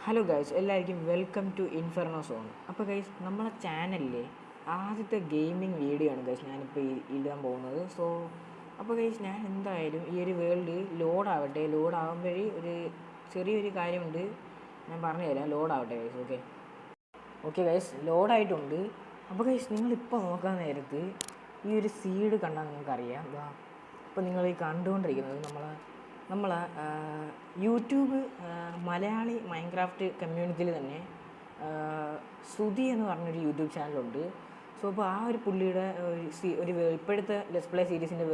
Hello guys, എല്ലാവർക്കും welcome to inferno zone. അപ്പോൾ guys, നമ്മളെ ചാനലിലെ ആദ്യത്തെ ഗെയിമിംഗ് വീഡിയോ ആണ് ഗൈസ് ഞാനിപ്പോൾ ഇടാൻ പോകുന്നത്. അപ്പോൾ ഗൈസ്, ഞാൻ എന്തായാലും ഈ ഒരു വേൾഡ് ലോഡാവട്ടെ. ലോഡാകുമ്പോഴേ ഒരു ചെറിയൊരു കാര്യമുണ്ട്, ഞാൻ പറഞ്ഞുതരാം. ലോഡാവട്ടെ ഗൈസ്. ഓക്കെ ഗൈസ്, ലോഡായിട്ടുണ്ട്. അപ്പോൾ ഗൈസ്, നിങ്ങളിപ്പോൾ നോക്കാൻ നേരത്ത് ഈ ഒരു സീഡ് കണ്ടാൽ നിങ്ങൾക്കറിയാം. ഇപ്പോൾ നിങ്ങൾ ഈ കണ്ടുകൊണ്ടിരിക്കുന്നത് നമ്മളെ യൂട്യൂബ് മലയാളി മൈൻക്രാഫ്റ്റ് കമ്മ്യൂണിറ്റിയിൽ തന്നെ സുധി എന്ന് പറഞ്ഞൊരു യൂട്യൂബ് ചാനലുണ്ട്. അപ്പോൾ ആ ഒരു പുള്ളിയുടെ ഒരു ഇപ്പോഴത്തെ ലെറ്റ്സ് പ്ലേ സീരീസിൻ്റെ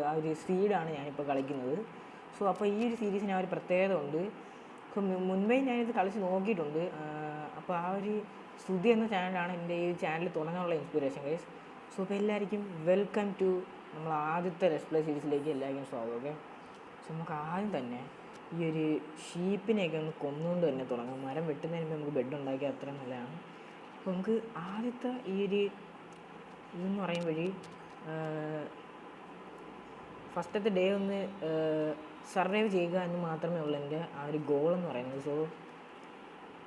ആ ഒരു സീഡാണ് ഞാനിപ്പോൾ കളിക്കുന്നത്. അപ്പോൾ ഈ ഒരു സീരീസിന് ആ ഒരു പ്രത്യേകത ഉണ്ട്. മുൻപേ ഞാനിത് കളിച്ച് നോക്കിയിട്ടുണ്ട്. അപ്പോൾ ആ ഒരു സുധി എന്ന ചാനലാണ് എൻ്റെ ഈ ചാനൽ തുടങ്ങാനുള്ള ഇൻസ്പിറേഷൻ ഗൈസ്. അപ്പോൾ എല്ലാവർക്കും വെൽക്കം ടു നമ്മൾ ആദ്യത്തെ ലെറ്റ്സ് പ്ലേ സീരീസിലേക്ക് എല്ലാവർക്കും സ്വാഗതം. ഓക്കെ, നമുക്ക് ആദ്യം തന്നെ ഈ ഒരു ഷീപ്പിനെയൊക്കെ ഒന്ന് കൊന്നുകൊണ്ട് തന്നെ തുടങ്ങാം. മരം വെട്ടുന്നതിന് മുമ്പ് നമുക്ക് ബെഡ് ഉണ്ടാക്കിയാൽ അത്ര നല്ലതാണ്. അപ്പോൾ നമുക്ക് ആദ്യത്തെ ഈ ഒരു ഇതെന്ന് പറയുമ്പോഴേ ഫസ്റ്റത്തെ ഡേ ഒന്ന് സർവൈവ് ചെയ്യുക എന്ന് മാത്രമേ ഉള്ളൂ എൻ്റെ ആ ഒരു ഗോളെന്ന് പറയുന്നത്.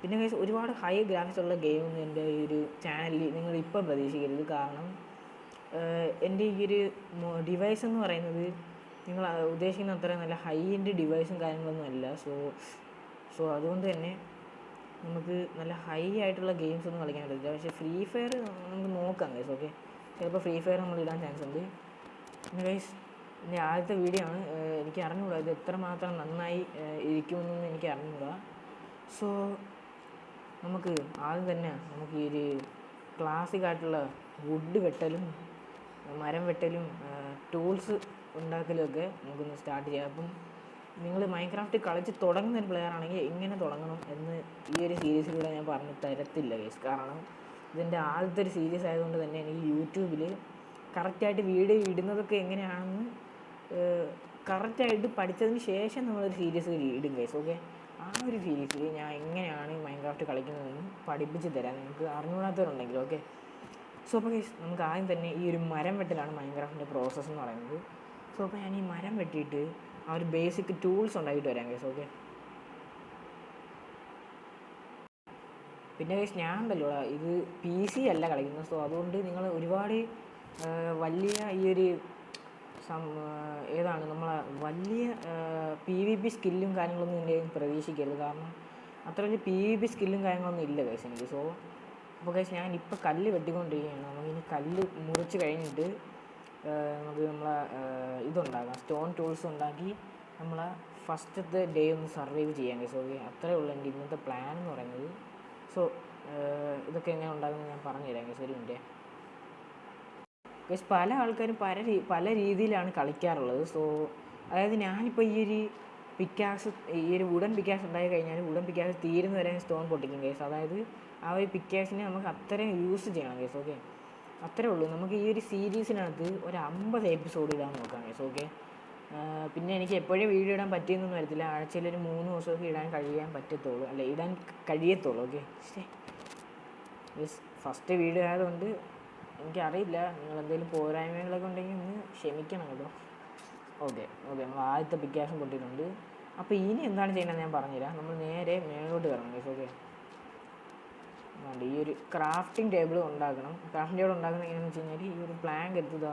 പിന്നെ ഗൈസ്, ഒരുപാട് ഹൈ ഗ്രാഫിക്സ് ഉള്ള ഗെയിമൊന്നും എൻ്റെ ഈ ഒരു ചാനലിൽ നിങ്ങൾ ഇപ്പം പ്രതീക്ഷിക്കരുത്. കാരണം എൻ്റെ ഈ ഒരു ഡിവൈസ് എന്ന് പറയുന്നത് നിങ്ങൾ ഉദ്ദേശിക്കുന്ന അത്ര നല്ല ഹൈ എൻഡ് ഡിവൈസും കാര്യങ്ങളൊന്നും അല്ല. അതുകൊണ്ട് തന്നെ നമുക്ക് നല്ല ഹൈ ആയിട്ടുള്ള ഗെയിംസ് ഒന്നും കളിക്കാൻ പറ്റില്ല. പക്ഷേ ഫ്രീ ഫയർ നമുക്ക് നോക്കാം ഗൈസ്. ഓക്കെ, ചിലപ്പോൾ ഫ്രീ ഫയർ നമ്മൾ ഇടാൻ ചാൻസ് ഉണ്ട്. പിന്നെ ഗൈസ്, എൻ്റെ ആദ്യത്തെ വീഡിയോ ആണ്. എനിക്ക് അറിഞ്ഞുകൂടാ ഇത് എത്രമാത്രം നന്നായി ഇരിക്കുമെന്നൊന്നും എനിക്ക് അറിഞ്ഞുകൂടാ. നമുക്ക് ആദ്യം തന്നെ നമുക്ക് ഈ ഒരു ക്ലാസിക് ആയിട്ടുള്ള വുഡ് വെട്ടലും മരം വെട്ടലും ടൂൾസ് ഉണ്ടാക്കലുമൊക്കെ നമുക്കൊന്ന് സ്റ്റാർട്ട് ചെയ്യാം. അപ്പം നിങ്ങൾ മൈൻക്രാഫ്റ്റ് കളിച്ച് തുടങ്ങുന്ന ഒരു പ്ലെയർ ആണെങ്കിൽ എങ്ങനെ തുടങ്ങണം എന്ന് ഈ ഒരു സീരീസിലൂടെ ഞാൻ പറഞ്ഞു തരത്തില്ല ഗൈസ്. കാരണം ഇതിൻ്റെ ആദ്യത്തെ ഒരു സീരീസ് ആയതുകൊണ്ട് തന്നെ എനിക്ക് യൂട്യൂബിൽ കറക്റ്റായിട്ട് വീഡിയോ ഇടുന്നതൊക്കെ എങ്ങനെയാണെന്ന് കറക്റ്റായിട്ട് പഠിച്ചതിന് ശേഷം നമ്മളൊരു സീരീസ് ഇടും ഗൈസ്. ഓക്കെ, ആ ഒരു സീരീസിൽ ഞാൻ എങ്ങനെയാണ് മൈൻക്രാഫ്റ്റ് കളിക്കുന്നതെന്ന് പഠിപ്പിച്ച് തരാം നിങ്ങൾക്ക് അറിഞ്ഞുകൂടാത്തവരുണ്ടെങ്കിൽ. ഓക്കെ, അപ്പോൾ ഗൈസ്, നമുക്ക് ആദ്യം തന്നെ ഈ ഒരു മരം വെട്ടലാണ് മൈൻക്രാഫ്റ്റിൻ്റെ പ്രോസസ്സ് എന്ന് പറയുന്നത്. അപ്പോൾ ഞാൻ ഈ മരം വെട്ടിയിട്ട് ആ ഒരു ബേസിക് ടൂൾസ് ഉണ്ടാക്കിയിട്ട് വരാം ഗൈസ്. ഓക്കെ, പിന്നെ ഗൈസ്, ഞാൻ ഉണ്ടല്ലോ ഇത് PC അല്ല കളിക്കുന്നത്. അതുകൊണ്ട് നിങ്ങൾ ഒരുപാട് വലിയ ഈ ഒരു ഏതാണ് നമ്മളെ വലിയ PvP സ്കില്ലും കാര്യങ്ങളൊന്നും എൻ്റെ പ്രതീക്ഷിക്കരുത്. കാരണം അത്ര വലിയ PvP സ്കില്ലും കാര്യങ്ങളൊന്നും ഇല്ല ഗൈസ് എനിക്ക്. അപ്പോൾ ഗൈസ്, ഞാനിപ്പോൾ കല്ല് വെട്ടിക്കൊണ്ടിരിക്കുകയാണ്. നമുക്കിനി കല്ല് മുറിച്ച് കഴിഞ്ഞിട്ട് നമുക്ക് നമ്മളെ ഇതുണ്ടാക്കാം, സ്റ്റോൺ ടൂൾസ് ഉണ്ടാക്കി നമ്മളെ ഫസ്റ്റത്തെ ഡേ ഒന്ന് സർവൈവ് ചെയ്യാൻ ഗൈസ്. ഓക്കെ, അത്രയേ ഉള്ളൂ എൻ്റെ ഇന്നത്തെ പ്ലാൻ എന്ന് പറയുന്നത്. ഇതൊക്കെ എങ്ങനെ ഉണ്ടാകുന്നത് ഞാൻ പറഞ്ഞു തരാം ഗൈസ്. ഒരു മിനിറ്റ് ഗൈസ്, പല ആൾക്കാരും പല രീതിയിലാണ് കളിക്കാറുള്ളത്. അതായത് ഞാനിപ്പോൾ ഈ ഒരു പിക്കാക്സ് ഈ ഒരു വുഡൻ പിക്കാക്സ് ഉണ്ടായി കഴിഞ്ഞാൽ വുഡൻ പിക്കാക്സ് തീരുന്ന വരെ സ്റ്റോൺ പൊട്ടിക്കും ഗൈസ്. അതായത് ആ ഒരു പിക്കാക്സിനെ നമുക്ക് അത്രയും യൂസ് ചെയ്യണം ഗൈസ്. ഓക്കെ, അത്രേ ഉള്ളൂ. നമുക്ക് ഈ ഒരു സീരീസിനകത്ത് ഒരു 50 എപ്പിസോഡ് ഇടാൻ നോക്കാം ഗൈസ്. ഓക്കെ, പിന്നെ എനിക്ക് എപ്പോഴും വീഡിയോ ഇടാൻ പറ്റിയെന്നൊന്നും വരത്തില്ല. ആഴ്ചയിൽ ഒരു 3 ദിവസമൊക്കെ ഇടാൻ കഴിയത്തുള്ളൂ. ഓക്കെ, ഫസ്റ്റ് വീഡിയോ ആയതുകൊണ്ട് എനിക്കറിയില്ല, നിങ്ങൾ എന്തെങ്കിലും പോരായ്മകളൊക്കെ ഉണ്ടെങ്കിൽ ഒന്ന് ക്ഷമിക്കണം കേട്ടോ. ഓക്കെ, നമ്മൾ ആദ്യത്തെ പിക്കാക്സും പൊട്ടിയിട്ടുണ്ട്. അപ്പോൾ ഇനി എന്താണ് ചെയ്യണമെന്ന് ഞാൻ പറഞ്ഞുതരാം. നമ്മൾ നേരെ മേലോട്ട് വരണം ഗൈസ്. ഓക്കെ, ഈ ഒരു ക്രാഫ്റ്റിംഗ് ടേബിൾ ഉണ്ടാക്കണം. ക്രാഫ്റ്റിംഗ് ടേബിൾ ഉണ്ടാക്കുന്നത് എങ്ങനെയാണെന്ന് വെച്ച് കഴിഞ്ഞാൽ ഈ ഒരു പ്ലാങ്ക് എടുത്തത്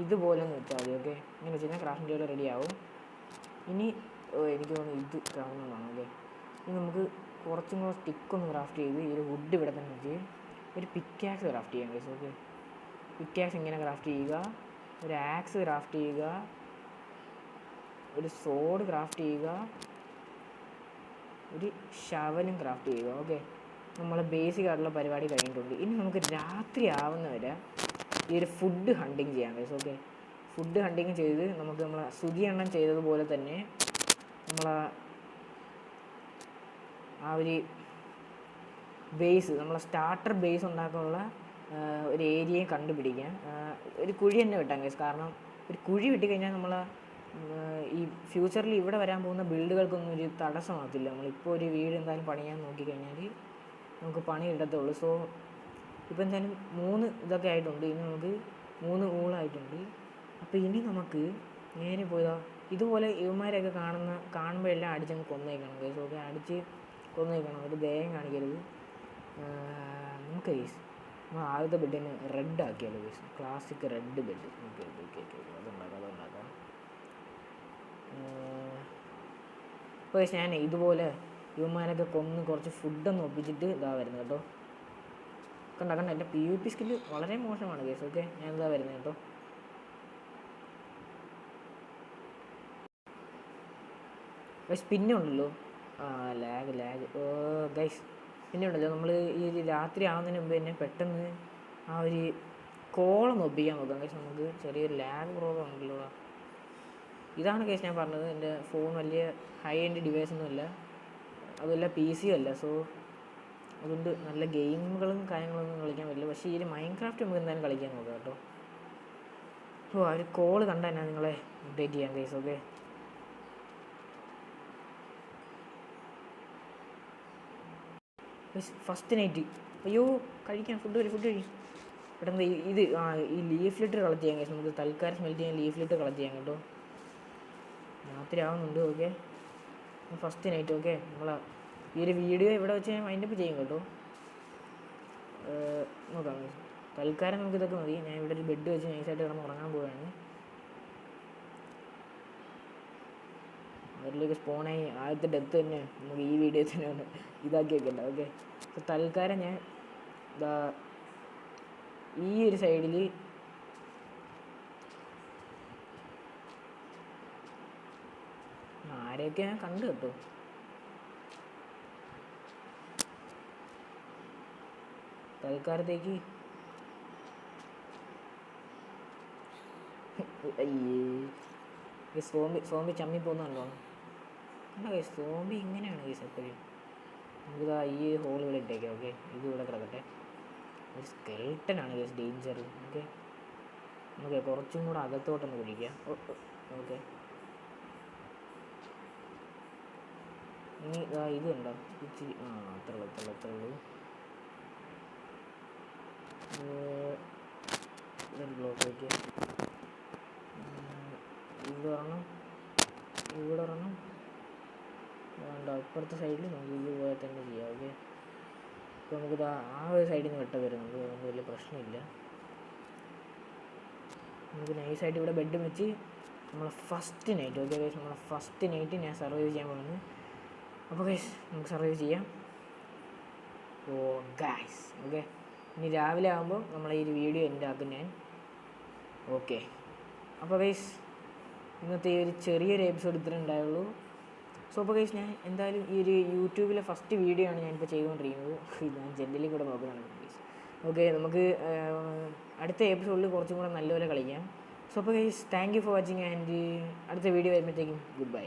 ഇതുപോലെ ഒന്ന് വെച്ചാൽ മതി. ഓക്കെ, ഇങ്ങനെ വെച്ച് കഴിഞ്ഞാൽ ക്രാഫ്റ്റിംഗ് ടേബിൾ റെഡി ആവും. ഇനി എനിക്ക് തോന്നുന്നു ഇത് കാണുന്നതാണ്. ഓക്കെ, ഇനി നമുക്ക് കുറച്ചും കൂടെ സ്റ്റിക്കൊന്ന് ക്രാഫ്റ്റ് ചെയ്ത് ഈ ഒരു വുഡ് ഇവിടെ തന്നെ വെച്ച് ഒരു പിക്കാക്സ് ക്രാഫ്റ്റ് ചെയ്യാം ഗൈസ്. ഓക്കെ, പിക്കാക്സ് ഇങ്ങനെ ക്രാഫ്റ്റ് ചെയ്യുക, ഒരു ആക്സ് ക്രാഫ്റ്റ് ചെയ്യുക, ഒരു സോഡ് ക്രാഫ്റ്റ് ചെയ്യുക, ഒരു ഷവലും ക്രാഫ്റ്റ് ചെയ്യുക. ഓക്കെ, നമ്മളെ ബേസിക് ആയിട്ടുള്ള പരിപാടി കഴിഞ്ഞിട്ടുണ്ട്. ഇനി നമുക്ക് രാത്രി ആവുന്ന വരെ ഈ ഒരു ഫുഡ് ഹണ്ടിങ് ചെയ്യാം ഗൈസ്. ഓക്കെ, ഫുഡ് ഹണ്ടിങ് ചെയ്ത് നമുക്ക് നമ്മളെ സുധി എണ്ണം ചെയ്തതുപോലെ തന്നെ നമ്മളെ ആ ഒരു ബേസ്, നമ്മളെ സ്റ്റാർട്ടർ ബേസ് ഉണ്ടാക്കാനുള്ള ഒരു ഏരിയയും കണ്ടുപിടിക്കാം. ഒരു കുഴി തന്നെ വെട്ടാം ഗൈസ്. കാരണം ഒരു കുഴി വെട്ടിക്കഴിഞ്ഞാൽ നമ്മൾ ഈ ഫ്യൂച്ചറിൽ ഇവിടെ വരാൻ പോകുന്ന ബിൽഡുകൾക്കൊന്നും ഒരു തടസ്സമാകത്തില്ല. നമ്മളിപ്പോൾ ഒരു വീട് എന്തായാലും പണിയാൻ നോക്കിക്കഴിഞ്ഞാൽ നമുക്ക് പണി കിട്ടത്തുള്ളൂ. ഇപ്പോൾ എന്തായാലും 3 ഇതൊക്കെ ആയിട്ടുണ്ട്. ഇനി നമുക്ക് 3 ഊളായിട്ടുണ്ട്. അപ്പോൾ ഇനി നമുക്ക് നേരെ പോയതാ ഇതുപോലെ ഇവന്മാരെയൊക്കെ കാണുമ്പോഴെല്ലാം അടിച്ചങ്ങ് കൊന്നേക്കണം ഗൈസ്. ഓക്കെ, അടിച്ച് കൊന്നു നിൽക്കണം, ഒരു ദയം കാണിക്കരുത്. നമുക്ക് ഗൈസ് നമ്മൾ ആദ്യത്തെ ബെഡിന് റെഡ് ആക്കിയാലോ guys, classic red bed. Okay അതുണ്ടാക്കാം. അപ്പോൾ ഞാൻ ഇതുപോലെ ഇവന്മാരൊക്കെ കൊന്ന് കുറച്ച് ഫുഡൊന്ന് ഒപ്പിച്ചിട്ട് ഇതാ വരുന്നത് കേട്ടോ. കണ്ട എൻ്റെ PvP സ്കില്ല് വളരെ മോശമാണ് ഗൈസ്. ഓക്കെ ഞാൻ ഇതാ വരുന്നത് കേട്ടോ. ഗൈസ് പിന്നെ ഉണ്ടല്ലോ ലാഗ് ഗൈസ് പിന്നെ ഉണ്ടല്ലോ, നമ്മൾ ഈ രാത്രി ആവുന്നതിന് മുമ്പ് തന്നെ പെട്ടെന്ന് ആ ഒരു കോളൊന്ന് ഒപ്പിക്കാൻ നോക്കാം ഗൈസ്. നമുക്ക് ചെറിയൊരു ലാഗ് പ്രോബ്ലം ഉണ്ടല്ലോ. ഇതാണ് ഗൈസ് ഞാൻ പറഞ്ഞത്, എൻ്റെ ഫോൺ വലിയ ഹൈ എൻഡ് ഡിവൈസ് ഒന്നുമല്ല, അതുമല്ല PC അല്ല. സോ അതുകൊണ്ട് നല്ല ഗെയിമുകളും കാര്യങ്ങളൊന്നും കളിക്കാൻ പറ്റില്ല. പക്ഷേ ഈ ഒരു മൈൻക്രാഫ്റ്റ് നമുക്ക് എന്തായാലും കളിക്കാൻ നോക്കാം കേട്ടോ. ആ ഒരു കോള് കണ്ടാൽ ഞാൻ നിങ്ങളെ അപ്ഡേറ്റ് ചെയ്യാം ഗൈസ്. Okay first night. അയ്യോ കഴിക്കാം, ഫുഡ് കഴി പെട്ടെന്ന് ഇത് ഈ ലീഫ് ലിറ്റർ കളക്ട് ചെയ്യാം ഗൈസ്. നമുക്ക് തൽക്കാലം സ്മെൽറ്റ് ചെയ്യാൻ ലീഫ് ലിറ്റർ കളക്ട് ചെയ്യാം കേട്ടോ. രാത്രി ആവുന്നുണ്ട്. Okay first night. ഓക്കെ നമ്മൾ ഈ ഒരു വീഡിയോ ഇവിടെ വെച്ച് ഞാൻ വൈൻഡപ്പ് ചെയ്യും കേട്ടോ. നോക്കാം ഗൈസ്, തൽക്കാലം നമുക്ക് ഇതൊക്കെ മതി. ഞാൻ ഇവിടെ ഒരു ബെഡ് വെച്ച് നൈസായിട്ട് കിടന്ന് ഉറങ്ങാൻ പോവുകയാണ്. അതിലേക്ക് സ്പോണായി ആദ്യത്തെ ഡെത്ത് തന്നെ നമുക്ക് ഈ വീഡിയോ തന്നെ ഇതാക്കി വെക്കണ്ട. ഓക്കെ അപ്പോൾ തൽക്കാലം ഞാൻ ഇതാ ഈ ഒരു സൈഡിൽ ആരെയൊക്കെ ഞാൻ കണ്ടു കേട്ടോ. തൽക്കാലത്തേക്ക് അയ്യേ സോംബി ചമ്മി പോകുന്നുണ്ടോ? അല്ല ഗൈസ്, സോംബി ഇങ്ങനെയാണ് ഗൈസ് എപ്പോഴും. നമുക്കിതാ ഈ ഹോൾ ഇവിടെ ഇട്ടേക്കാം. ഓക്കെ ഇത് ഇവിടെ കിടക്കട്ടെ. ഒരു സ്കെൽട്ടനാണ് ഗൈസ് ഡേഞ്ചർ. ഓക്കെ നമുക്ക് കുറച്ചും കൂടെ അകത്തോട്ടൊന്ന് പിടിക്കാം. ഓക്കെ ഇനി ഇതാ ഇത് ഉണ്ടോ ഇച്ചിരി അത്ര ഉള്ളൂ. ഇതൊരു ബ്ലോക്ക് വയ്ക്കുക. ഇവിടെ ഒരെണ്ണം വേണ്ട. ഇപ്പുറത്തെ സൈഡിൽ നമുക്ക് ഇതുപോലെ തന്നെ ചെയ്യാം. ഓക്കെ ഇപ്പോൾ നമുക്കിത് ആ ഒരു സൈഡിൽ നിന്ന് വെട്ട വരുന്നത് നമുക്ക് വലിയ പ്രശ്നമില്ല. നമുക്ക് നൈസായിട്ട് ഇവിടെ ബെഡ് വെച്ച് നമ്മളെ ഫസ്റ്റ് നൈറ്റ്. ഓക്കെ ഗൈസ്, നമ്മളെ ഫസ്റ്റ് നൈറ്റ് ഞാൻ സർവൈവ് ചെയ്യാൻ പോകുന്നത്. അപ്പോൾ ഗൈസ് നമുക്ക് സർവൈവ് ചെയ്യാം. ഓ ഗൈസ് ഓക്കെ ഇനി രാവിലെ ആകുമ്പോൾ നമ്മളെ ഈ ഒരു വീഡിയോ എൻ്റെ ആക്കും ഞാൻ. ഓക്കെ അപ്പോൾ ഗൈസ് ഇന്നത്തെ ഈ ഒരു ചെറിയൊരു എപ്പിസോഡ് ഇത്രേ ഉണ്ടായുള്ളൂ. സോ അപ്പോൾ ഗൈസ് ഞാൻ എന്തായാലും ഈ ഒരു യൂട്യൂബിലെ ഫസ്റ്റ് വീഡിയോ ആണ് ഞാനിപ്പോൾ ചെയ്തുകൊണ്ടിരിക്കുന്നത്. ഞാൻ ജനറലി കൂടെ നോക്കുകയാണ് ഗൈസ്. ഓക്കെ നമുക്ക് അടുത്ത എപ്പിസോഡിൽ കുറച്ചും കൂടെ നല്ലപോലെ കളിക്കാം. സോ അപ്പോൾ guys thank you for watching and അടുത്ത വീഡിയോ വരുമ്പോഴത്തേക്കും ഗുഡ് ബൈ.